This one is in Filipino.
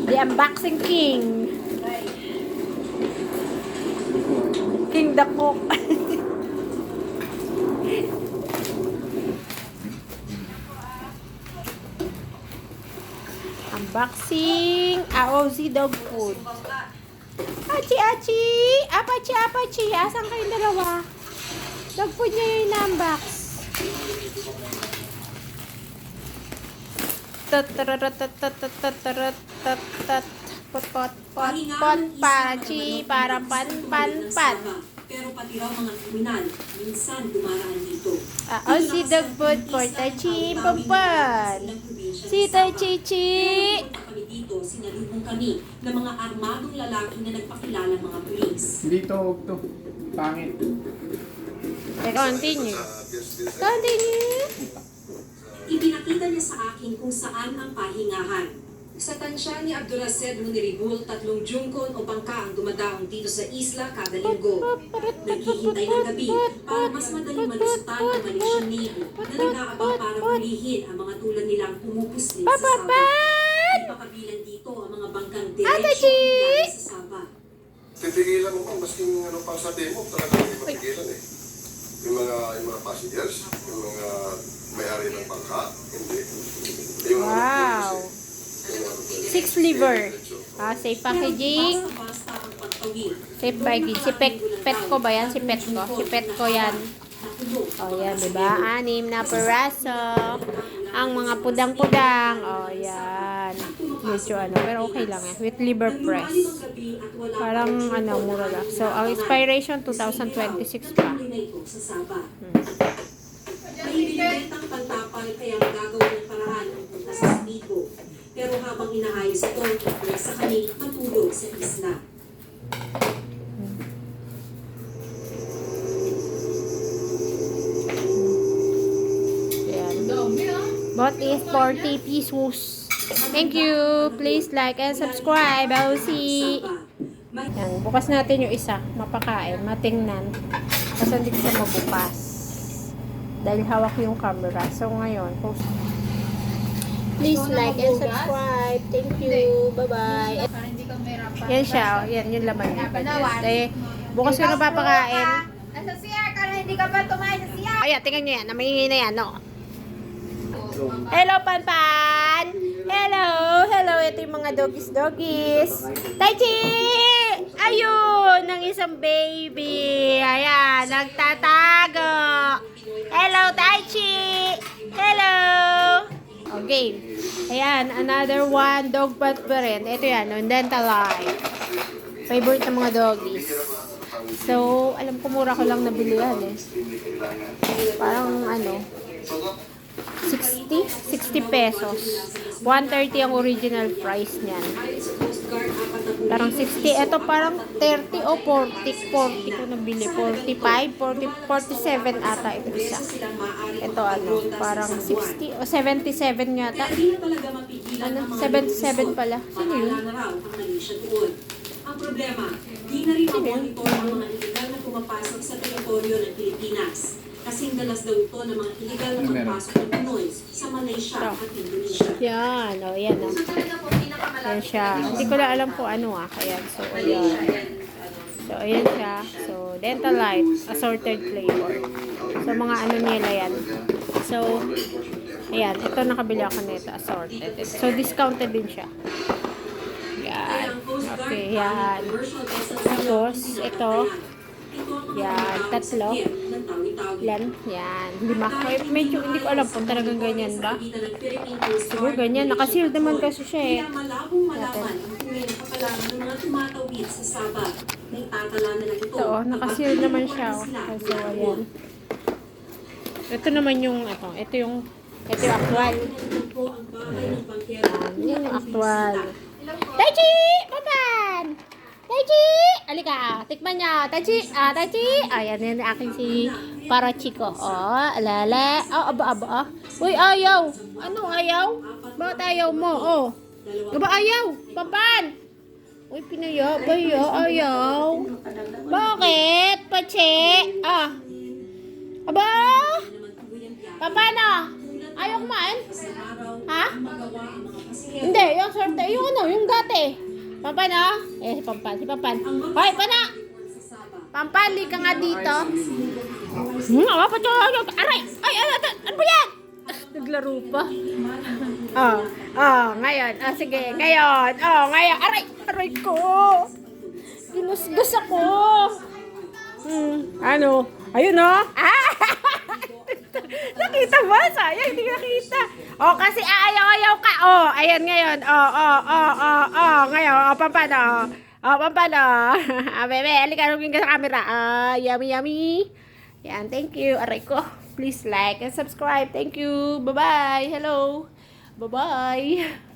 The Unboxing King. King the Cook. Unboxing AOZ dog food. Achi, achi! Apachi, apachi! Asan kayong dalawa? Dog food niya yung in-unbox. Pot, pot, pot, pot, pachi, para pan, pan, pan. Pero pati raw mga kriminal, minsan dumaraan dito. AOZ dog food for Tachi, Pampan. Si Tachi, Chi. Kami dito, sinalubong kami ng mga armadong lalaki na nagpakilala mga pulis. Dito, to. Pangit. Continue. Continue. Ipinakita niya sa akin kung saan ang pahingahan. Sa tansya ni Abdurrased Muniribul, 3 jungkon o bangka ang dumadaong dito sa isla kada linggo. Naghihintay ng gabi para mas madaling malusutan ng Malaysian Navy na nag-aabang para hulihin ang mga tulad nilang pumupuslit sa Sabah. Hindi pa kabilang dito ang mga bangkang diretsyo ang sa Sabah. Pipigilan mo pa, masking ano pa sa demo, talagang hindi mapigilan eh. Yung mga passengers, yung mga may-ari ng bangka, hindi. Yung Wow. 6 liver. Safe packaging. Basta ang pagtawid. Safe packaging. Si pet ko ba yan? Si pet ko. Si pet ko yan. O yan, diba? 6 na peraso. Ang mga pudang-pudang. O yan. Medyo ano. Pero okay lang eh. With liver press. Parang ano, mura lang. So, ang expiration 2026 pa. May binibentang pagtapal kaya magagawa ng paraan ang punta sa Bigo. Pero habang inaayos ito, nasa kami matulog sa isla. Yan. Bot is 40 pesos. Thank you. Please like and subscribe. Bausi. Yan. Bukas natin yung isa. Mapakain. Matingnan. Kasi hindi ko siya mabukas. Dahil hawak yung camera. So ngayon, post. Please like and subscribe. Thank you. Bye-bye. Yan siya. Yan yung laman niya. Eh, bukas ko napapakain. Nasa CR ka na hindi ka pa tumayo sa CR. Ayan, tingnan nyo yan. Namingin na yan, no? Hello, Panpan! Hello! Hello! Ito yung mga doggies. Taichi! Ayun! Ng isang baby. Ayan, nagtatago. Hello, Taichi! Hello! Okay. Ayan, another one. Dog pot pa rin. Ito yan, no? Dental Life. Favorite ng mga doggies. So, alam ko mura ko lang nabili yan eh. Parang ano, 60 pesos. 130 ang original price niyan. Parang 60. Ito parang 30 o 40. 40 ko nabili. 45, 47 ata ito isa. Ito ano, parang 60 o 77 yata. Ano, 77 pala. Sino yun? Ang problema, di na rin mamonitor ang mga illegal na pumapasok sa teritoryo ng Pilipinas. Kasing dalas daw ito ng mga illegal na pagpasok ng Pinoy sa Malaysia at Indonesia. Yan, o yan o. Yan siya. Hindi ko na alam kung ano Kaya, so, ayan. So, ayan siya. So, Dental Life, assorted flavor. So, mga ano nila yan. So, ayan. Ito nakabili ako nito, assorted. So, discounted din siya. Yan. Okay, yan. Tapos, ito. Yan, 3. Ilan? Yan, 5. Medyo hindi ko alam kung talagang ganyan ba. Siguro ganyan. Nakasealed naman kasi siya eh. Ito nakasealed naman siya. So, ayan. Ito naman yung, ito yung actual. Yan yung actual. Taichi! Papan! Taichi! Alika, tikman niya. Taichi! Taichi! Ayan, yan yung aking si Parachiko. Alala. Aba. Uy, ayaw. Ano, ayaw? Bakit ayaw mo? Aba, ayaw. Papan! Uy, pinaya. Ayaw. Bakit? Pache? Aba? Paano? Ayaw kumain? Ha? Hindi, yung sorte. Yung dati. Pampan, oh. Si Pampan. Hoy, pana! Pampan, ka nga dito. Apa to? Aray! Ay, ano ba yan? Naglaro pa. Ngayon. Sige, ngayon. Aray! Aray ko! Ginusgas ako. Ano? Ayun, oh. Nakita mo? Sayang, hindi nakita. Kasi ayaw ka. Ayan ngayon. Ngayon. Pampan, Pampan, bebe, halika, rugin ka sa camera. Yummy. Yan, thank you. Aray ko. Please like and subscribe. Thank you. Bye-bye. Hello. Bye-bye.